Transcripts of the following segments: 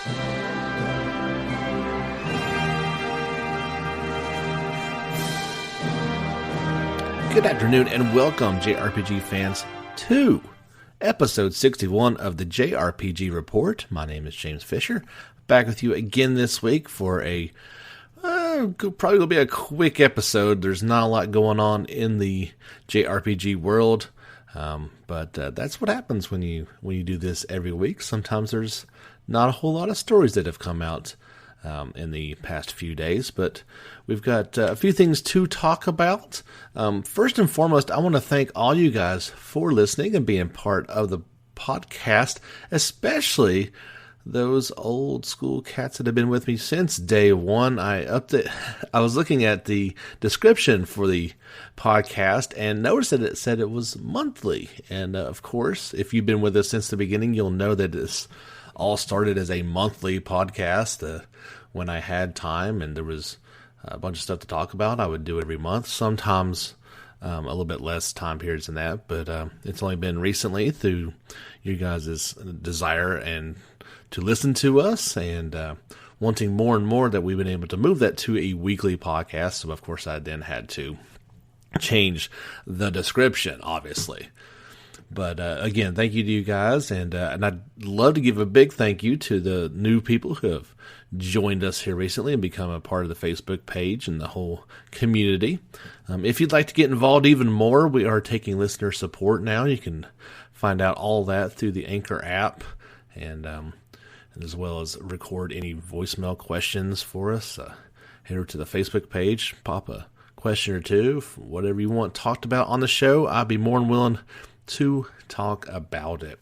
Good afternoon and welcome, JRPG fans, to episode 61 of the JRPG Report. My name is James Fisher, back with you again this week for a probably will be a quick episode. There's not a lot going on in the JRPG world, but that's what happens when you do this every week. Sometimes there's not a whole lot of stories that have come out in the past few days, but we've got a few things to talk about. First and foremost, I want to thank all you guys for listening and being part of the podcast, especially those old school cats that have been with me since day one. I was looking at the description for the podcast and noticed that it said it was monthly. And of course, if you've been with us since the beginning, you'll know that this all started as a monthly podcast. When I had time and there was a bunch of stuff to talk about, I would do it every month. Sometimes a little bit less time periods than that, but it's only been recently through you guys' desire and to listen to us and wanting more and more that we've been able to move that to a weekly podcast. So, of course, I then had to change the description, obviously. But again, thank you to you guys, and I'd love to give a big thank you to the new people who have joined us here recently and become a part of the Facebook page and the whole community. If you'd like to get involved even more, we are taking listener support now. You can find out all that through the Anchor app, and as well as record any voicemail questions for us. Head over to the Facebook page, pop a question or two, whatever you want talked about on the show. I'd be more than willing to talk about it.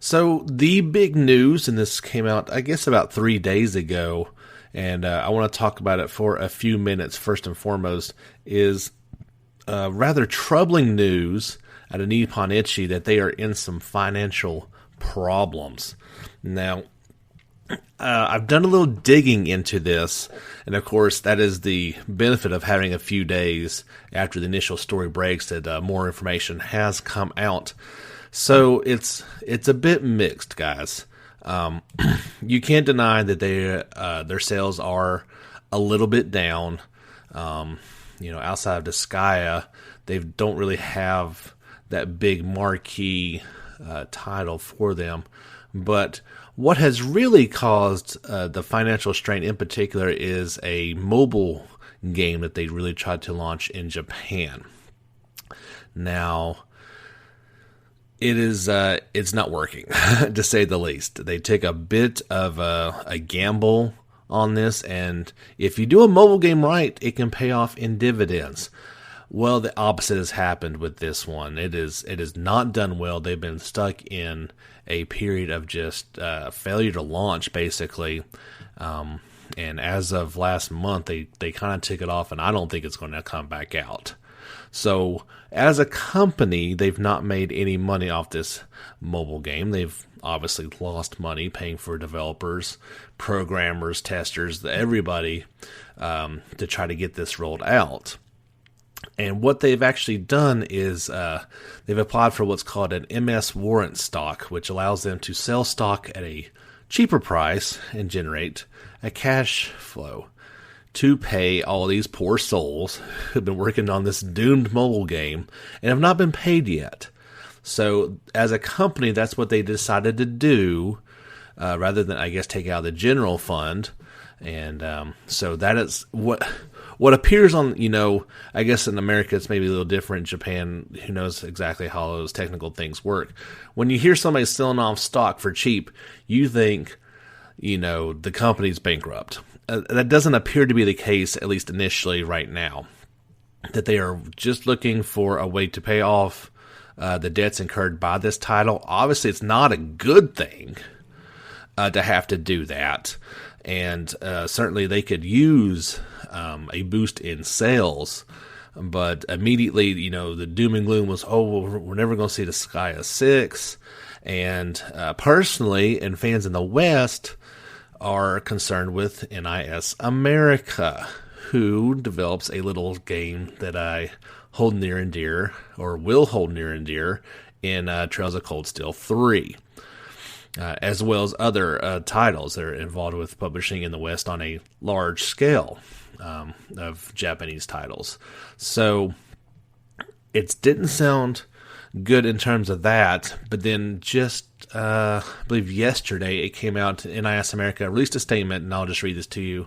So the big news, and this came out, I guess, about 3 days ago, and I want to talk about it for a few minutes. First and foremost, is rather troubling news out of Nippon Ichi that they are in some financial problems. Now, I've done a little digging into this, and of course, that is the benefit of having a few days after the initial story breaks that more information has come out. So it's a bit mixed, guys. You can't deny that their sales are a little bit down. Outside of Disgaea, they don't really have that big marquee title for them. But what has really caused the financial strain in particular is a mobile game that they really tried to launch in Japan. Now, it's not working, to say the least. They take a bit of a gamble on this, and if you do a mobile game right, it can pay off in dividends. Well, the opposite has happened with this one. It is not done well. They've been stuck in a period of just failure to launch, basically. And as of last month, they kind of took it off, and I don't think it's going to come back out. So, as a company, they've not made any money off this mobile game. They've obviously lost money paying for developers, programmers, testers, everybody to try to get this rolled out. And what they've actually done is they've applied for what's called an MS warrant stock, which allows them to sell stock at a cheaper price and generate a cash flow to pay all these poor souls who've been working on this doomed mobile game and have not been paid yet. So as a company, that's what they decided to do, rather than, I guess, take out the general fund. And so that is what appears on, I guess in America it's maybe a little different. In Japan, who knows exactly how those technical things work. When you hear somebody selling off stock for cheap, you think, the company's bankrupt. That doesn't appear to be the case, at least initially right now. That they are just looking for a way to pay off the debts incurred by this title. Obviously, it's not a good thing to have to do that. And certainly they could use a boost in sales. But immediately, the doom and gloom was, we're never going to see Disgaea 6. And personally, and fans in the West are concerned with NIS America, who develops a little game that I hold near and dear, or will hold near and dear, in Trails of Cold Steel 3. as well as other titles that are involved with publishing in the West on a large scale of Japanese titles. So it didn't sound good in terms of that, but then just, I believe yesterday, it came out, NIS America released a statement, and I'll just read this to you.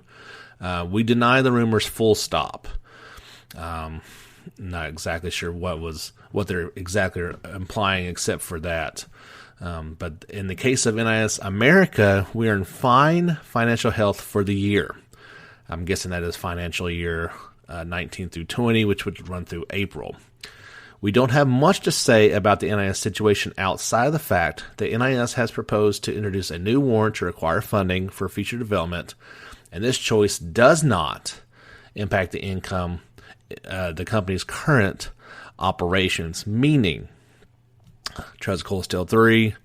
We deny the rumors full stop. Not exactly sure what they're exactly implying except for that. But in the case of NIS America, we are in fine financial health for the year. I'm guessing that is financial year 19 through 20, which would run through April. We don't have much to say about the NIS situation outside of the fact that NIS has proposed to introduce a new warrant to require funding for future development, and this choice does not impact the income, the company's current operations, meaning Trails of Cold Steel 3,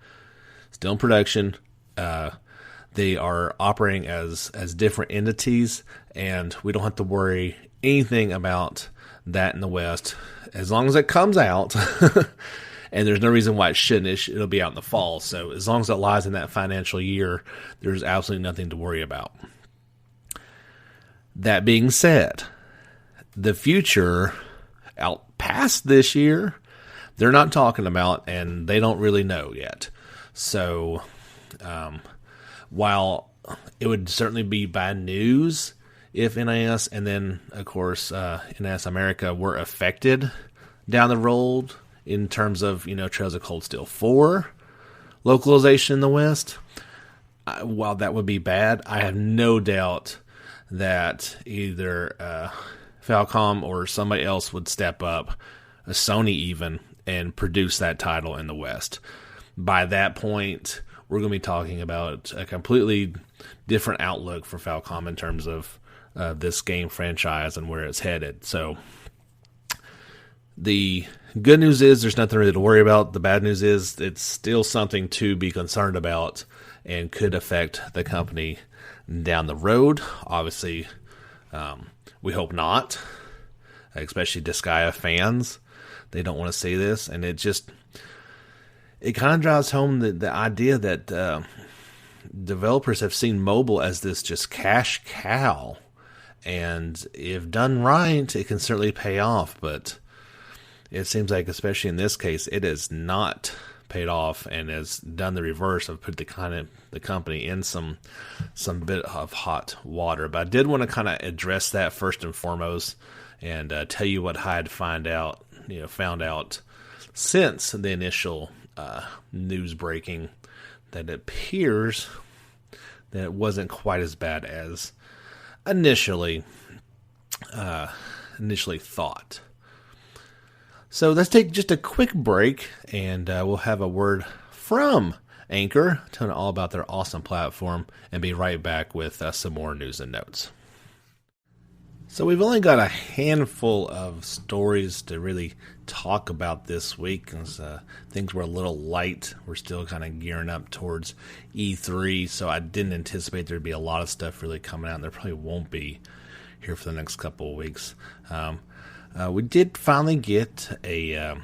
still in production. They are operating as different entities, and we don't have to worry anything about that in the West. As long as it comes out, and there's no reason why it shouldn't, it'll be out in the fall. So as long as it lies in that financial year, there's absolutely nothing to worry about. That being said, the future out past this year, they're not talking about, and they don't really know yet. So while it would certainly be bad news if NIS and then, of course, NIS America were affected down the road in terms of, Trails of Cold Steel 4 localization in the West, while that would be bad, I have no doubt that either Falcom or somebody else would step up, Sony even, and produce that title in the West. By that point, we're going to be talking about a completely different outlook for Falcom in terms of this game franchise and where it's headed. So the good news is there's nothing really to worry about. The bad news is it's still something to be concerned about and could affect the company down the road. Obviously, we hope not, especially Disgaea fans. They don't want to see this, and it kind of drives home the idea that developers have seen mobile as this just cash cow, and if done right, it can certainly pay off, but it seems like, especially in this case, it has not paid off and has done the reverse of put the company in some bit of hot water. But I did want to kind of address that first and foremost and tell you what I had found out since the initial news breaking, that it appears that it wasn't quite as bad as initially thought. So let's take just a quick break, and we'll have a word from Anchor, telling all about their awesome platform, and be right back with some more news and notes. So we've only got a handful of stories to really talk about this week, because things were a little light. We're still kind of gearing up towards E3, so I didn't anticipate there'd be a lot of stuff really coming out, and there probably won't be here for the next couple of weeks. We did finally get at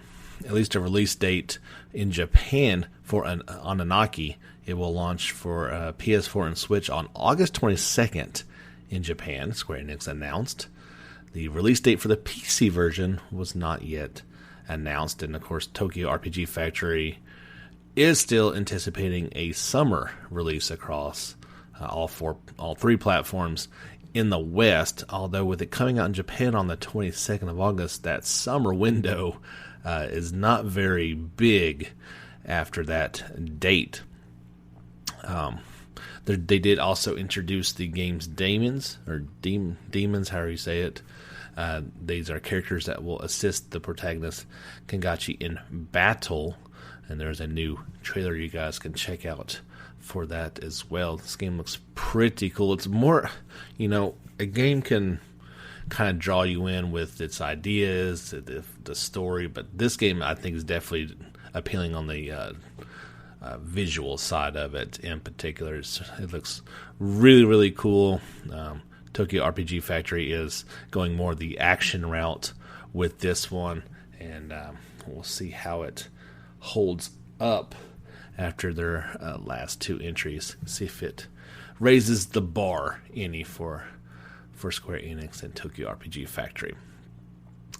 least a release date in Japan for an Anunnaki. It will launch for PS4 and Switch on August 22nd in Japan. Square Enix announced. The release date for the PC version was not yet announced, and of course Tokyo RPG Factory is still anticipating a summer release across all three platforms in the West, although with it coming out in Japan on the 22nd of August, that summer window is not very big after that date. They did also introduce the game's demons, however you say it. These are characters that will assist the protagonist Kengachi in battle, and there's a new trailer you guys can check out for that as well. This game looks pretty cool. It's more, a game can kind of draw you in with its ideas, the story, but this game I think is definitely appealing on the visual side of it in particular. It looks really, really cool. Tokyo RPG Factory is going more the action route with this one, and we'll see how it holds up after their last 2 entries. See if it raises the bar any for Square Enix and Tokyo RPG Factory.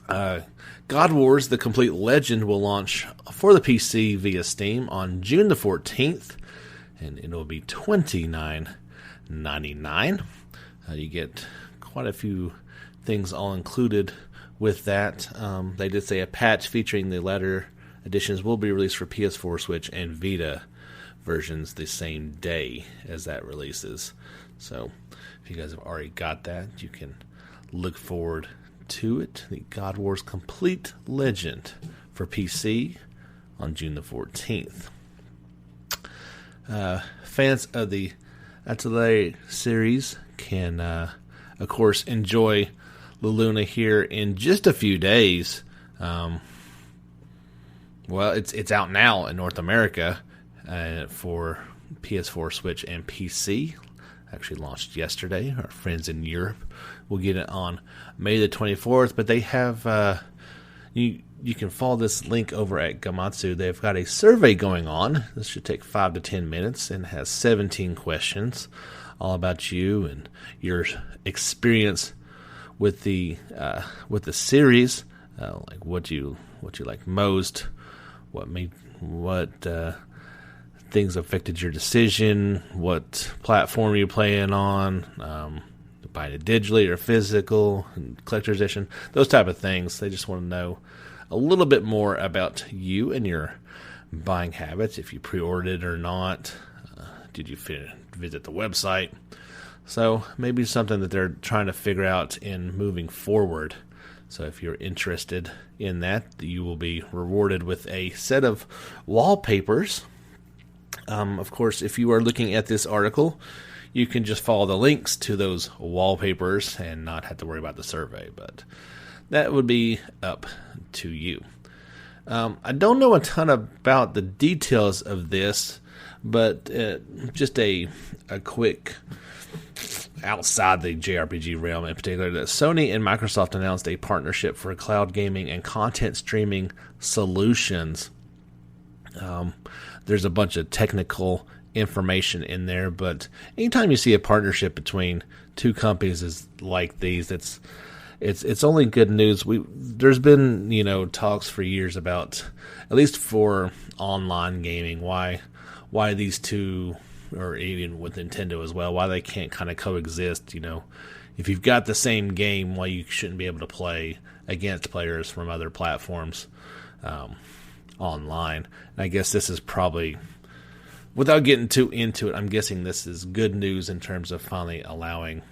God Wars: The Complete Legend will launch for the PC via Steam on June the 14th, and it will be $29.99. You get quite a few things all included with that. They did say a patch featuring the latter editions will be released for PS4, Switch, and Vita versions the same day as that releases. So if you guys have already got that, you can look forward to it. The God Wars Complete Legend for PC on June the 14th. Fans of the Atelier series can, of course, enjoy Luna here in just a few days. Well, it's out now in North America for PS4, Switch, and PC. Actually launched yesterday. Our friends in Europe will get it on May the 24th, but they have you can follow this link over at Gamatsu. They've got a survey going on. This should take 5 to 10 minutes and has 17 questions all about you and your experience with the series, like what you like most, what things affected your decision, what platform you're playing on, buying it digitally or physical, and collector's edition, those type of things. They just want to know a little bit more about you and your buying habits, if you pre-ordered it or not, did you visit the website. So maybe something that they're trying to figure out in moving forward. So if you're interested in that, you will be rewarded with a set of wallpapers. Of course, if you are looking at this article, you can just follow the links to those wallpapers and not have to worry about the survey, but that would be up to you. I don't know a ton about the details of this, but just a quick outside the JRPG realm in particular, that Sony and Microsoft announced a partnership for cloud gaming and content streaming solutions. There's a bunch of technical information in there, but anytime you see a partnership between two companies like these, it's only good news. There's been talks for years about, at least for online gaming, why these two, or even with Nintendo as well, why they can't kind of coexist. If you've got the same game, why you shouldn't be able to play against players from other platforms online. And I guess this is probably, without getting too into it, I'm guessing this is good news in terms of finally allowing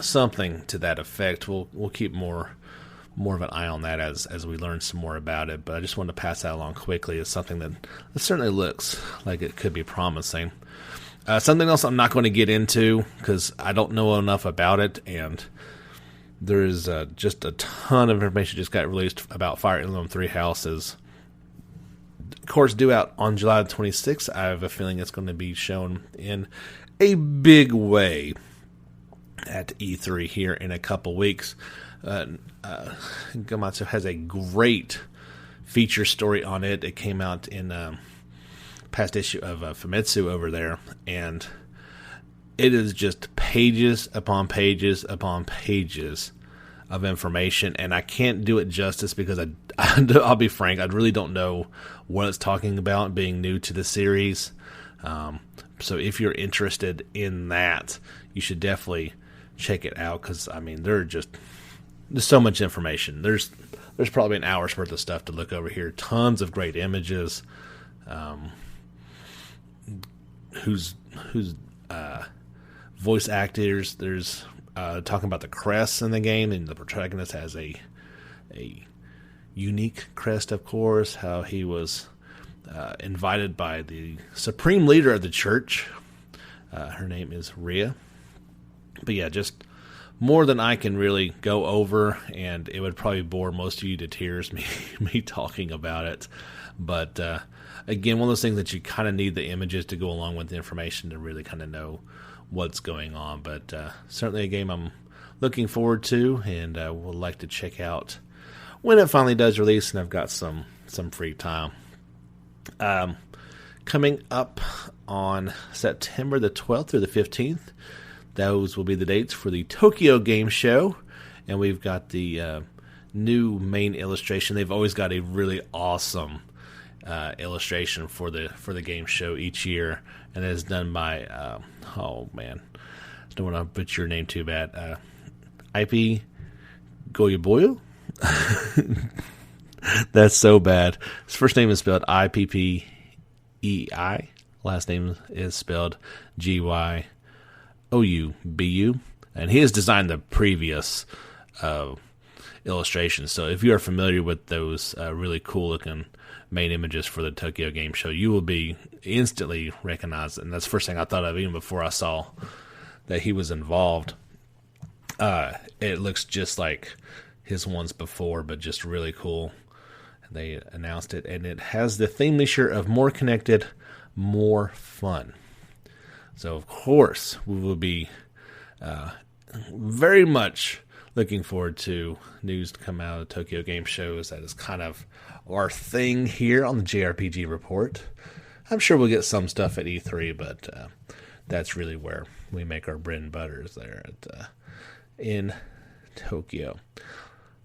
something to that effect. We'll keep more of an eye on that as we learn some more about it. But I just wanted to pass that along quickly as something that certainly looks like it could be promising. Something else I'm not going to get into because I don't know enough about it, and there is just a ton of information just got released about Fire Emblem Three Houses. Of course, due out on July 26th. I have a feeling it's going to be shown in a big way at E3 here in a couple weeks. Gamatsu has a great feature story on it. It came out in past issue of Famitsu over there, and it is just pages upon pages upon pages of information, and I can't do it justice because I'll be frank, I really don't know what it's talking about, being new to the series. So if you're interested in that, you should definitely check it out, because there's so much information. There's probably an hour's worth of stuff to look over here. Tons of great images. Who's voice actors. There's talking about the crests in the game, and the protagonist has a unique crest, of course. How he was invited by the supreme leader of the church. Her name is Rhea. But yeah, just more than I can really go over, and it would probably bore most of you to tears, me talking about it. But again, one of those things that you kind of need the images to go along with the information to really kind of know what's going on. But certainly a game I'm looking forward to, and would like to check out when it finally does release, and I've got some free time. coming up on September the 12th through the 15th. Those will be the dates for the Tokyo Game Show. And we've got the new main illustration. They've always got a really awesome illustration for the game show each year. And it's done by, oh man, I don't want to butcher your name too bad. Ichi Goyoboyo? That's so bad. His first name is spelled Ippei. Last name is spelled Gyoubu. And he has designed the previous illustrations. So if you are familiar with those really cool looking main images for the Tokyo Game Show, you will be instantly recognized. And that's the first thing I thought of even before I saw that he was involved. It looks just like his ones before, but just really cool. They announced it, and it has the theme this year of more connected, more fun. So, of course, we will be very much looking forward to news to come out of the Tokyo Game Shows. That is kind of our thing here on the JRPG Report. I'm sure we'll get some stuff at E3, but that's really where we make our bread and butter is there in Tokyo.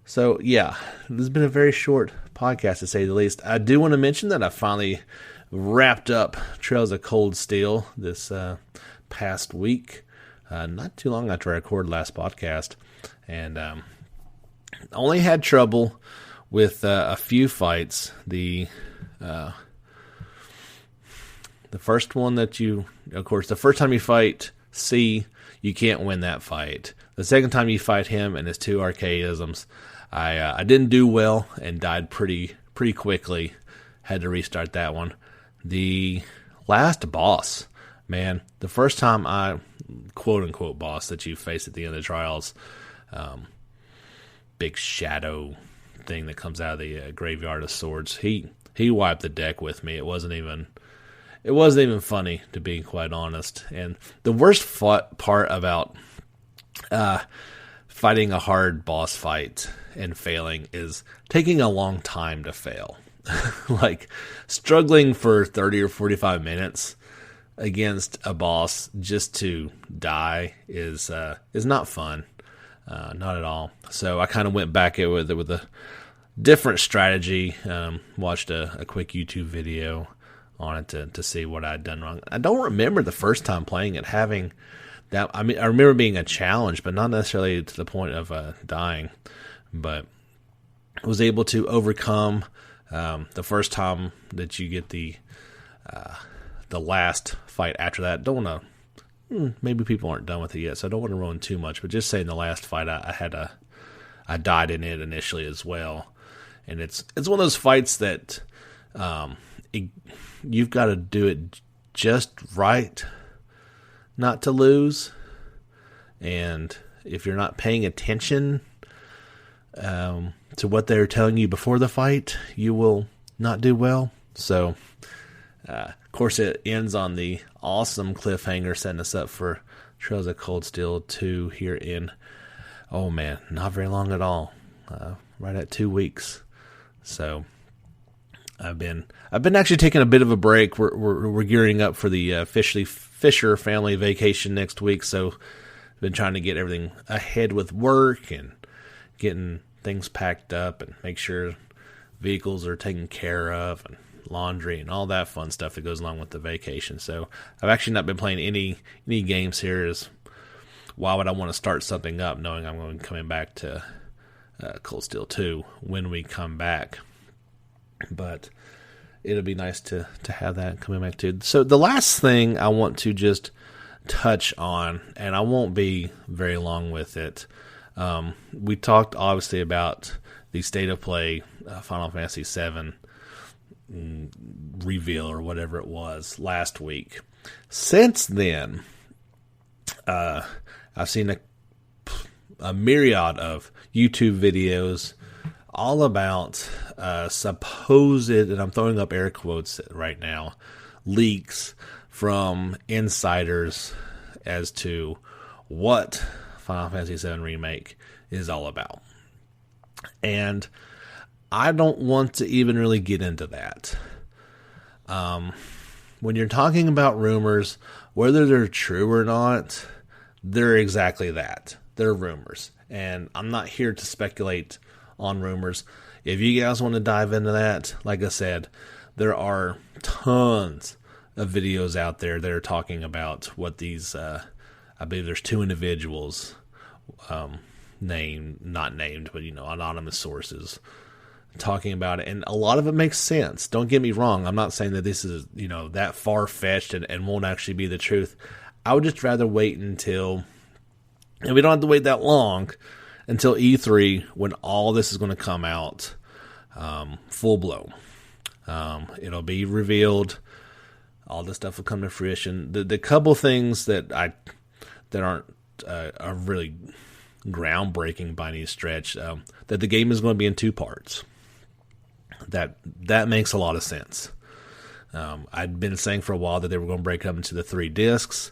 So, yeah, this has been a very short podcast, to say the least. I do want to mention that I finally wrapped up Trails of Cold Steel this past week, not too long after I recorded last podcast, and only had trouble with a few fights. The first one that of course, the first time you fight C, you can't win that fight. The second time you fight him and his two archaisms, I didn't do well and died pretty quickly. Had to restart that one. The last boss, man, the first time quote unquote boss that you face at the end of the trials, big shadow thing that comes out of the graveyard of swords. He wiped the deck with me. It wasn't even funny, to be quite honest. And the worst part about fighting a hard boss fight and failing is taking a long time to fail. Like struggling for 30 or 45 minutes against a boss just to die is not fun. Not at all. So I kind of went back at it with a different strategy. Watched a quick YouTube video on it to see what I'd done wrong. I don't remember the first time playing it having that. I mean, I remember being a challenge, but not necessarily to the point of dying. But I was able to overcome the first time that you get the last fight after that. Don't want to. Maybe people aren't done with it yet, so I don't want to ruin too much. But just saying, the last fight I died in it initially as well, and it's one of those fights that you've got to do it just right, not to lose. And if you're not paying attention to what they're telling you before the fight, you will not do well. So, of course, it ends on the awesome cliffhanger, setting us up for Trails of Cold Steel 2 here in, oh man, not very long at all. Right at 2 weeks. So I've been actually taking a bit of a break. We're gearing up for the Fisher family vacation next week. So I've been trying to get everything ahead with work and getting things packed up and make sure vehicles are taken care of and laundry and all that fun stuff that goes along with the vacation. So I've actually not been playing any games here. Is why would I want to start something up knowing I'm going to be coming back to Cold Steel 2 when we come back? But it'll be nice to have that coming back too. So the last thing I want to just touch on, and I won't be very long with it, we talked obviously about the State of Play Final Fantasy VII reveal or whatever it was last week. Since then, I've seen a myriad of YouTube videos all about supposed, and I'm throwing up air quotes right now, leaks from insiders as to what Final Fantasy VII Remake is all about. And I don't want to even really get into that. when you're talking about rumors, whether they're true or not, they're exactly that. They're rumors. And I'm not here to speculate on rumors. If you guys want to dive into that, like I said, there are tons of videos out there that are talking about what these, I believe there's 2 individuals, not named, but, anonymous sources talking about it. And a lot of it makes sense. Don't get me wrong. I'm not saying that this is, that far-fetched and won't actually be the truth. I would just rather wait until, and we don't have to wait that long, until E3 when all this is going to come out full blown. It'll be revealed. All this stuff will come to fruition. The couple things that aren't are really groundbreaking by any stretch, that the game is going to be in 2 parts. That makes a lot of sense. I'd been saying for a while that they were going to break it up into the 3 discs.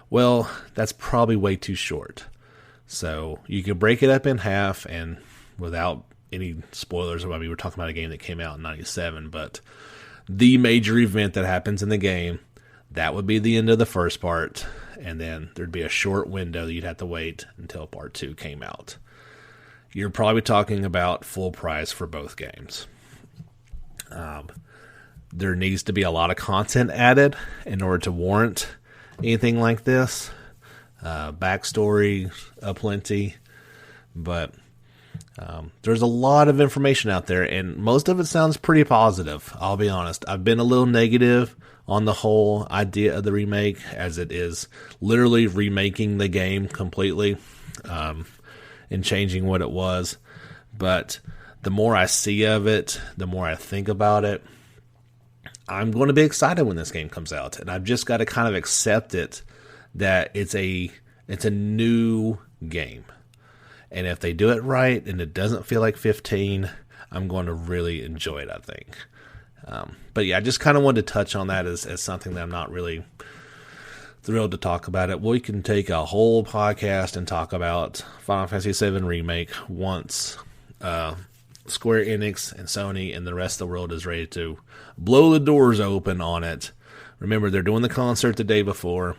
Well, that's probably way too short. So you can break it up in half, and without any spoilers, we were talking about a game that came out in 97, but the major event that happens in the game, that would be the end of the first part, and then there'd be a short window that you'd have to wait until part 2 came out. You're probably talking about full price for both games. There needs to be a lot of content added in order to warrant anything like this. Backstory aplenty, but there's a lot of information out there, and most of it sounds pretty positive. I'll be honest. I've been a little negative on the whole idea of the remake, as it is literally remaking the game completely and changing what it was. But the more I see of it, the more I think about it, I'm going to be excited when this game comes out, and I've just got to kind of accept it that it's a new game. And if they do it right and it doesn't feel like 15, I'm going to really enjoy it, I think. But yeah, I just kind of wanted to touch on that as something that I'm not really thrilled to talk about it. We can take a whole podcast and talk about Final Fantasy VII Remake once Square Enix and Sony and the rest of the world is ready to blow the doors open on it. Remember, they're doing the concert the day before.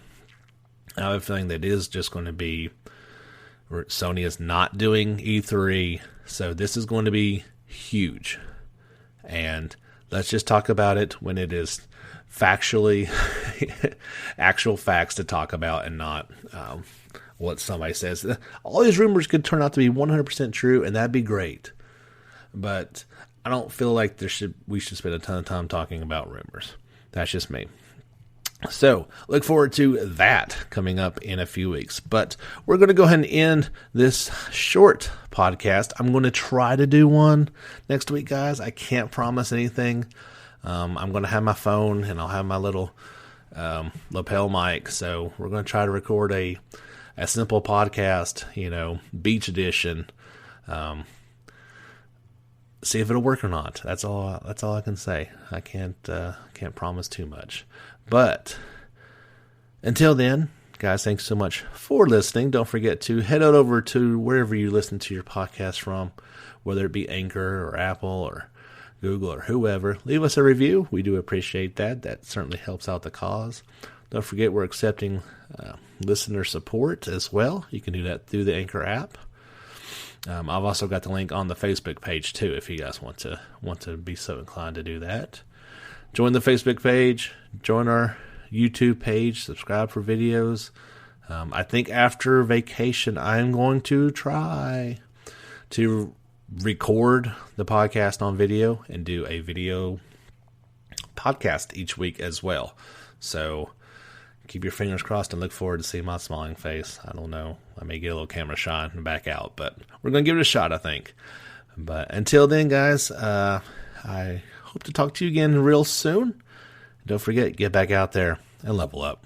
I have a feeling that is just going to be, Sony is not doing E3, so this is going to be huge. And let's just talk about it when it is factually, actual facts to talk about, and not what somebody says. All these rumors could turn out to be 100% true, and that'd be great. But I don't feel like we should spend a ton of time talking about rumors. That's just me. So, look forward to that coming up in a few weeks. But we're going to go ahead and end this short podcast. I'm going to try to do one next week, guys. I can't promise anything. I'm going to have my phone, and I'll have my little lapel mic. So, we're going to try to record a simple podcast, beach edition. See if it'll work or not. That's all I can say. I can't promise too much. But until then, guys, thanks so much for listening. Don't forget to head on over to wherever you listen to your podcast from, whether it be Anchor or Apple or Google or whoever. Leave us a review. We do appreciate that. That certainly helps out the cause. Don't forget we're accepting listener support as well. You can do that through the Anchor app. I've also got the link on the Facebook page too, if you guys want to be so inclined to do that. Join the Facebook page, join our YouTube page, subscribe for videos. I think after vacation, I'm going to try to record the podcast on video and do a video podcast each week as well. So keep your fingers crossed and look forward to seeing my smiling face. I don't know. I may get a little camera shot and back out, but we're going to give it a shot, I think. But until then, guys, I hope to talk to you again real soon. Don't forget, get back out there and level up.